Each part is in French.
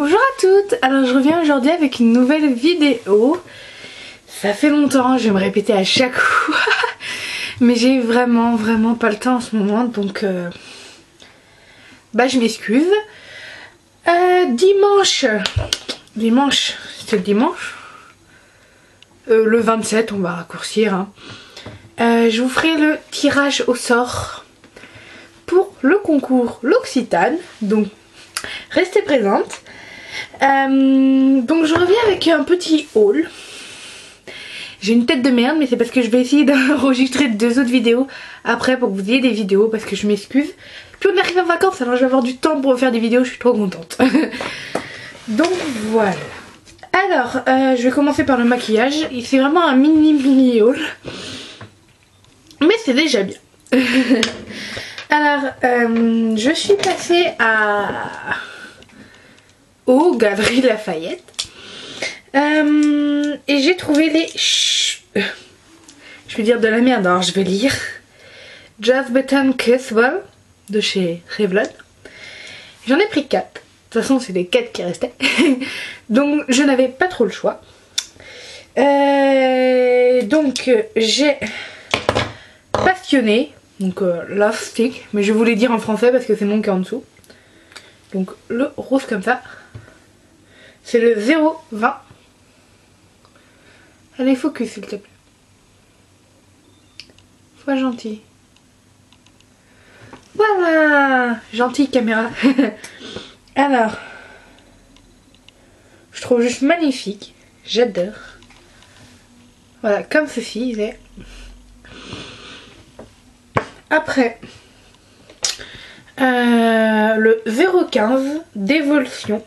Bonjour à toutes, alors je reviens aujourd'hui avec une nouvelle vidéo. Ça fait longtemps, je vais me répéter à chaque fois. Mais j'ai vraiment pas le temps en ce moment, donc je m'excuse. Dimanche, c'était le dimanche, le 27, on va raccourcir, hein. Je vous ferai le tirage au sort pour le concours L'Occitane, donc restez présentes. Donc je reviens avec un petit haul. J'ai une tête de merde, mais c'est parce que je vais essayer d'enregistrer 2 autres vidéos après pour que vous ayez des vidéos, parce que je m'excuse. Puis on arrive en vacances, alors je vais avoir du temps pour faire des vidéos, je suis trop contente. Donc voilà. Alors je vais commencer par le maquillage. C'est vraiment un mini haul, mais c'est déjà bien. Alors je suis passée aux Galeries Lafayette et j'ai trouvé les je vais dire de la merde, alors je vais lire Just Button Kiss Ball de chez Revlon. J'en ai pris 4, de toute façon c'est les 4 qui restaient. Donc je n'avais pas trop le choix. Donc j'ai passionné, donc Love Stick, mais je voulais dire en français parce que c'est mon qui est en dessous. Donc le rose comme ça, c'est le 0,20. Allez, focus s'il te plaît. Sois gentil. Voilà, gentille caméra. Alors, je trouve juste magnifique. J'adore. Voilà, comme ceci. Après, le 0,15 dévotion.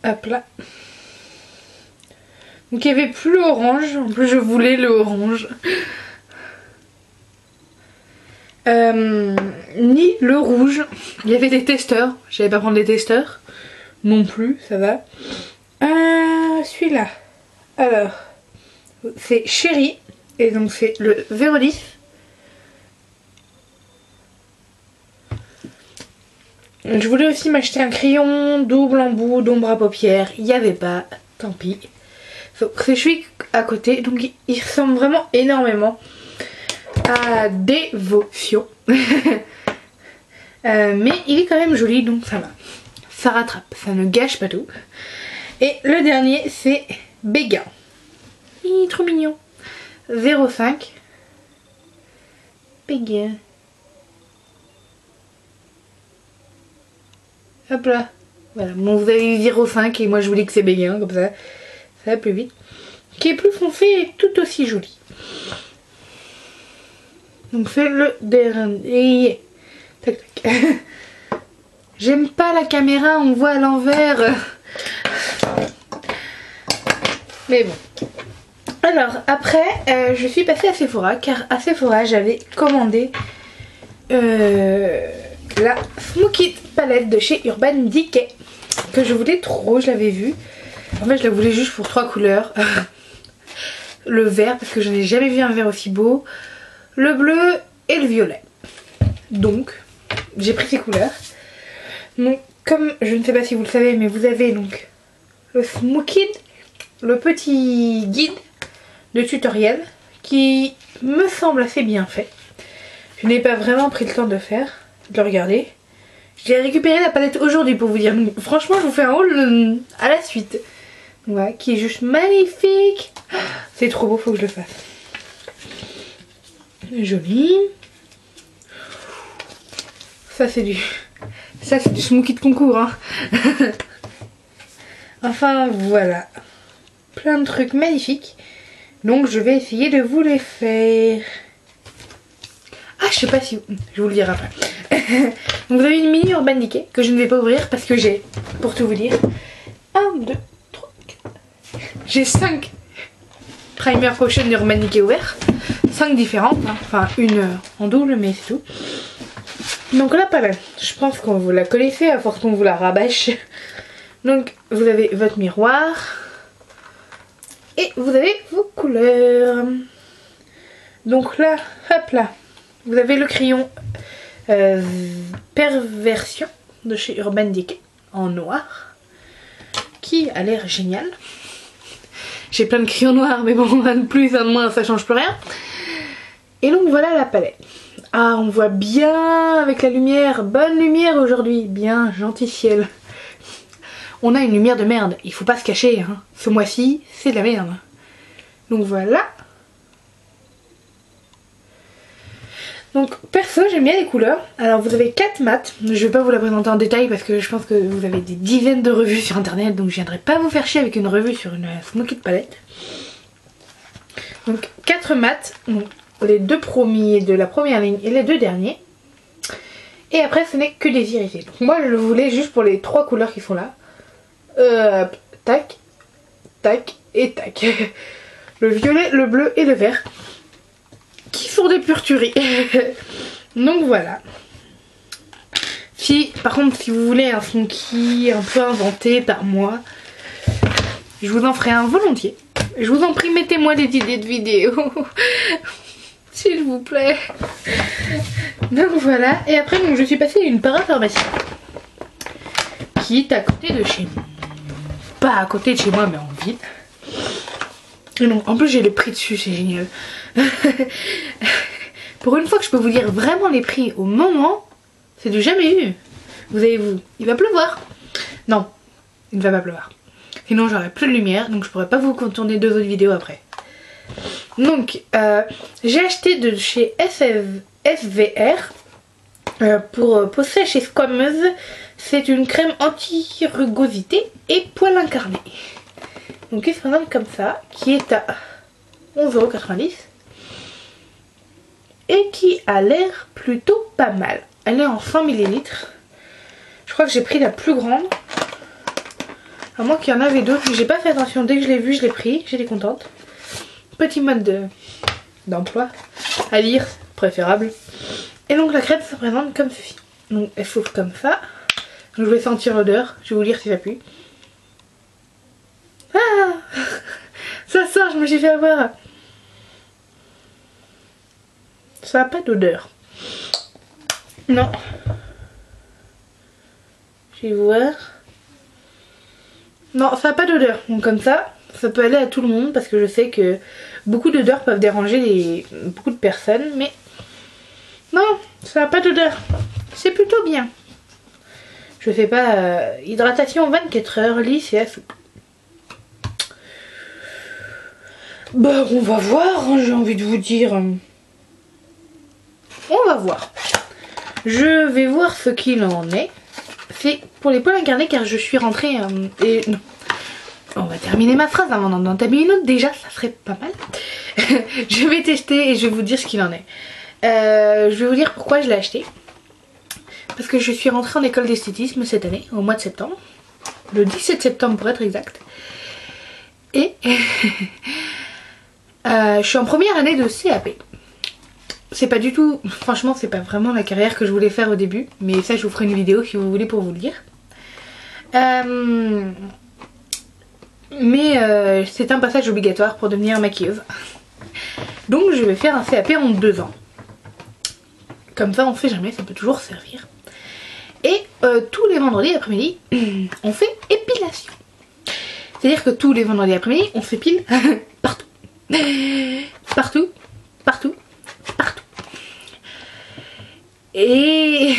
Hop là. Donc il n'y avait plus le orange, en plus je voulais le orange. Ni le rouge. Il y avait des testeurs, je n'allais pas prendre les testeurs non plus, ça va. Celui-là, alors c'est Chéri et donc c'est le 0,10. Je voulais aussi m'acheter un crayon double embout d'ombre à paupières, il n'y avait pas, tant pis. C'est celui à côté, donc il ressemble vraiment énormément à Dévotion. Mais il est quand même joli, donc ça va. Ça rattrape, ça ne gâche pas tout. Et le dernier c'est Béguin. Il est trop mignon. 0,5. Béguin. Hop là. Voilà, bon, vous avez eu 0,5 et moi je voulais que c'est Béguin, comme ça ça va plus vite. Qui est plus foncé et tout aussi joli. Donc c'est le dernier. Tac tac. J'aime pas la caméra, on voit à l'envers. Mais bon. Alors après je suis passée à Sephora, car à Sephora j'avais commandé la Smoky palette de chez Urban Decay, que je voulais trop, je l'avais vue. En fait je la voulais juste pour 3 couleurs. Le vert, parce que je n'ai jamais vu un vert aussi beau, le bleu et le violet. Donc j'ai pris ces couleurs. Donc comme je ne sais pas si vous le savez, mais vous avez donc le Smoky, le petit guide de tutoriel qui me semble assez bien fait. Je n'ai pas vraiment pris le temps de le regarder. J'ai récupéré la palette aujourd'hui pour vous dire. Donc, franchement je vous fais un haul à la suite. Voilà, qui est juste magnifique. C'est trop beau, faut que je le fasse. Joli. Ça c'est du Smoky de concours, hein. Enfin voilà. Plein de trucs magnifiques. Donc je vais essayer de vous les faire. Ah, je sais pas si... Je vous le dirai après. Donc vous avez une mini Urban Decay que je ne vais pas ouvrir parce que j'ai, pour tout vous dire, 1, 2, 3, 4. J'ai 5 Primer Potion d'Urban Decay ouverts. 5 différentes, hein. Enfin une en double, mais c'est tout. Donc là, pas mal. Je pense qu'on vous la connaissez à force qu'on vous la rabâche. Donc vous avez votre miroir. Et vous avez vos couleurs. Donc là, hop là, vous avez le crayon Perversion de chez Urban Decay en noir qui a l'air génial. J'ai plein de crayons noirs mais bon, un de plus, un de moins, ça change plus rien. Et donc voilà la palette. Ah, on voit bien avec la lumière, bonne lumière aujourd'hui, bien gentil ciel. On a une lumière de merde, il faut pas se cacher, hein. Ce mois-ci, c'est de la merde. Donc voilà. Donc perso j'aime bien les couleurs. Alors vous avez 4 mats. Je vais pas vous la présenter en détail parce que je pense que vous avez des dizaines de revues sur internet. Donc je viendrai pas vous faire chier avec une revue sur une Smoky de palette. Donc 4 mats. Donc les 2 premiers de la première ligne et les 2 derniers. Et après ce n'est que des irisés. Donc moi je le voulais juste pour les 3 couleurs qui sont là. Tac, tac et tac. Le violet, le bleu et le vert. Qui sont des pures tueries. Donc voilà. Par contre si vous voulez un Smoky un peu inventé par moi, je vous en ferai un volontiers. Je vous en prie, mettez-moi des idées de vidéos. S'il vous plaît. Donc voilà. Et après donc, je suis passée à une parapharmacie qui est à côté de chez moi. Pas à côté de chez moi mais en ville. Et donc, en plus j'ai les prix dessus, c'est génial. Pour une fois que je peux vous dire vraiment les prix au moment, c'est du jamais vu. Vous avez vu, il va pleuvoir. Non, il ne va pas pleuvoir. Sinon j'aurai plus de lumière, donc je pourrais pas vous tourner 2 autres vidéos après. Donc j'ai acheté de chez SVR pour peau sèche et squameuse. C'est une crème anti-rugosité et poils incarnés. Donc il se présente comme ça, qui est à 11,90 € et qui a l'air plutôt pas mal. Elle est en 100 ml. Je crois que j'ai pris la plus grande. À moins qu'il y en avait d'autres, mais j'ai pas fait attention. Dès que je l'ai vu, je l'ai pris. J'étais contente. Petit mode d'emploi à lire, préférable. Et donc la crème se présente comme ceci. Donc elle s'ouvre comme ça. Donc, je vais sentir l'odeur. Je vais vous dire si ça pue. Ah, ça sort, je me suis fait avoir. Ça n'a pas d'odeur. Non. Je vais voir. Non, ça n'a pas d'odeur. Donc comme ça peut aller à tout le monde parce que je sais que beaucoup d'odeurs peuvent déranger beaucoup de personnes. Mais non, ça n'a pas d'odeur. C'est plutôt bien. Je fais pas hydratation 24 heures, lisse et à souple. Bah on va voir, hein, j'ai envie de vous dire. On va voir. Je vais voir ce qu'il en est. C'est pour les poils incarnés car je suis rentrée et... Non. On va terminer ma phrase avant d'en entamer une autre. Déjà ça serait pas mal. Je vais tester et je vais vous dire ce qu'il en est. Je vais vous dire pourquoi je l'ai acheté. Parce que je suis rentrée en école d'esthétisme cette année, au mois de septembre. Le 17 septembre pour être exact. Et je suis en première année de CAP. C'est pas du tout, franchement c'est pas vraiment la carrière que je voulais faire au début. Mais ça je vous ferai une vidéo si vous voulez pour vous le dire. Mais c'est un passage obligatoire pour devenir maquilleuse. Donc je vais faire un CAP en 2 ans. Comme ça on sait jamais, ça peut toujours servir. Et tous les vendredis après-midi, on fait épilation. C'est-à-dire que tous les vendredis après-midi, on s'épile partout. Partout, partout, partout. Et,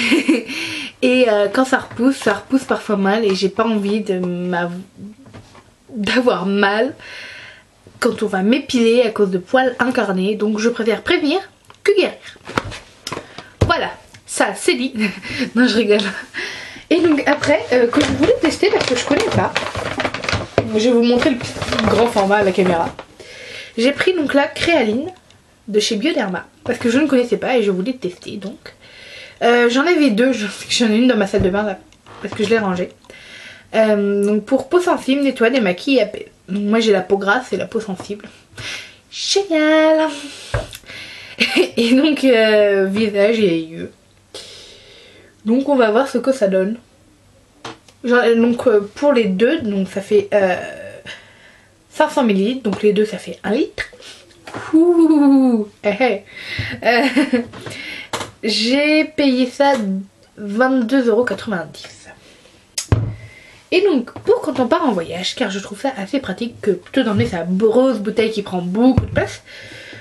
quand ça repousse parfois mal et j'ai pas envie d'avoir mal quand on va m'épiler à cause de poils incarnés. Donc je préfère prévenir que guérir. Voilà, ça c'est dit. Non je rigole. Et donc après, que je voulais tester parce que je connais pas. Je vais vous montrer le petit grand format à la caméra. J'ai pris donc la Créaline de chez Bioderma parce que je ne connaissais pas et je voulais tester donc. J'en avais 2, j'en ai une dans ma salle de bain là, parce que je l'ai rangée. Donc pour peau sensible, nettoie, démaquille et apaise. Donc moi j'ai la peau grasse et la peau sensible. Génial. Et donc visage et yeux. Donc on va voir ce que ça donne. Donc pour les deux, donc ça fait 500 ml, donc les deux ça fait 1 litre. Ouh, j'ai payé ça 22,90 €. Et donc pour quand on part en voyage, car je trouve ça assez pratique que plutôt d'emmener sa grosse bouteille qui prend beaucoup de place.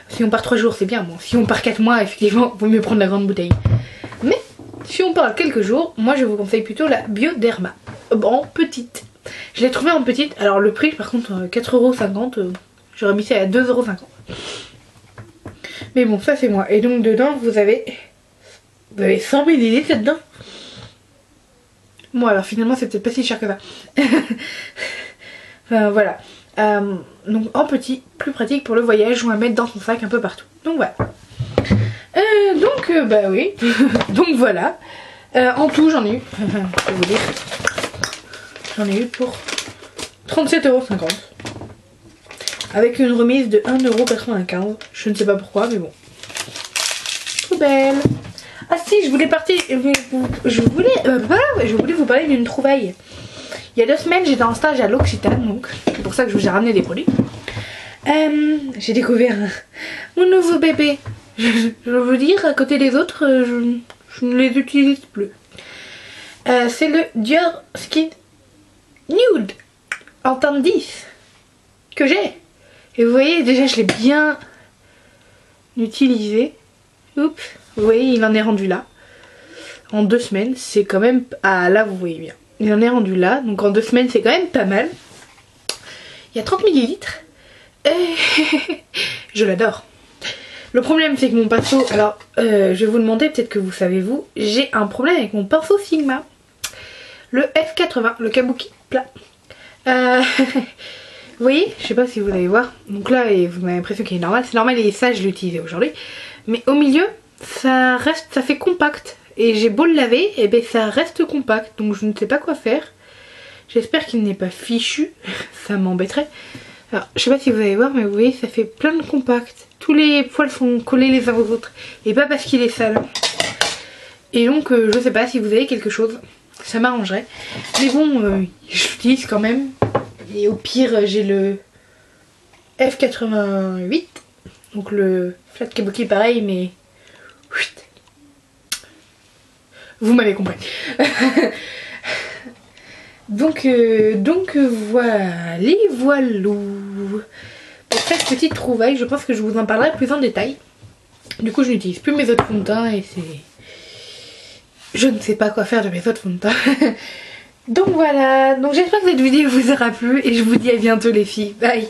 Si on part 3 jours c'est bien, bon si on part 4 mois effectivement vaut mieux prendre la grande bouteille. Mais si on part quelques jours, moi je vous conseille plutôt la Bioderma en petite. Je l'ai trouvée en petite, alors le prix par contre 4,50 €, j'aurais mis ça à 2,50 €. Mais bon ça c'est moi. Et donc dedans vous avez 100 ml là-dedans. Bon alors finalement c'est peut-être pas si cher que ça. Voilà. Donc en petit, plus pratique pour le voyage ou à mettre dans son sac un peu partout. Donc voilà. Bah oui. Donc voilà. En tout j'en ai eu. Je vais vous dire. J'en ai eu pour 37,50 €. Avec une remise de 1,95 €. Je ne sais pas pourquoi mais bon. Trop belle. Ah si, je voulais vous parler d'une trouvaille. Il y a 2 semaines, j'étais en stage à l'Occitane, donc c'est pour ça que je vous ai ramené des produits. J'ai découvert mon nouveau bébé. Je veux vous dire, à côté des autres, je ne les utilise plus. C'est le Dior Skin Nude en teinte 10 que j'ai. Et vous voyez, déjà je l'ai bien utilisé. Oups. Vous voyez, il en est rendu là. En 2 semaines, c'est quand même... Ah, là, vous voyez bien. Il en est rendu là. Donc, en 2 semaines, c'est quand même pas mal. Il y a 30 ml. Je l'adore. Le problème, c'est que mon pinceau... Alors, je vais vous demander, peut-être que vous savez, vous. J'ai un problème avec mon pinceau Sigma. Le F80, le kabuki plat. Vous voyez, je sais pas si vous allez voir. Donc là, vous avez l'impression qu'il est normal. C'est normal et ça, je l'ai utilisé aujourd'hui. Mais au milieu... ça fait compact et j'ai beau le laver et ben ça reste compact, donc je ne sais pas quoi faire. J'espère qu'il n'est pas fichu, ça m'embêterait. Alors je sais pas si vous allez voir mais vous voyez ça fait plein de compact, tous les poils sont collés les uns aux autres et pas parce qu'il est sale. Et donc je sais pas si vous avez quelque chose, ça m'arrangerait. Mais bon je l'utilise quand même et au pire j'ai le F88, donc le flat kabuki pareil mais vous m'avez compris. donc voilà, voilou. Pour cette petite trouvaille, je pense que je vous en parlerai plus en détail. Du coup, je n'utilise plus mes eaux de fond de teint et c'est... Je ne sais pas quoi faire de mes eaux de fond de teint. Donc voilà, donc j'espère que cette vidéo vous aura plu et je vous dis à bientôt les filles. Bye.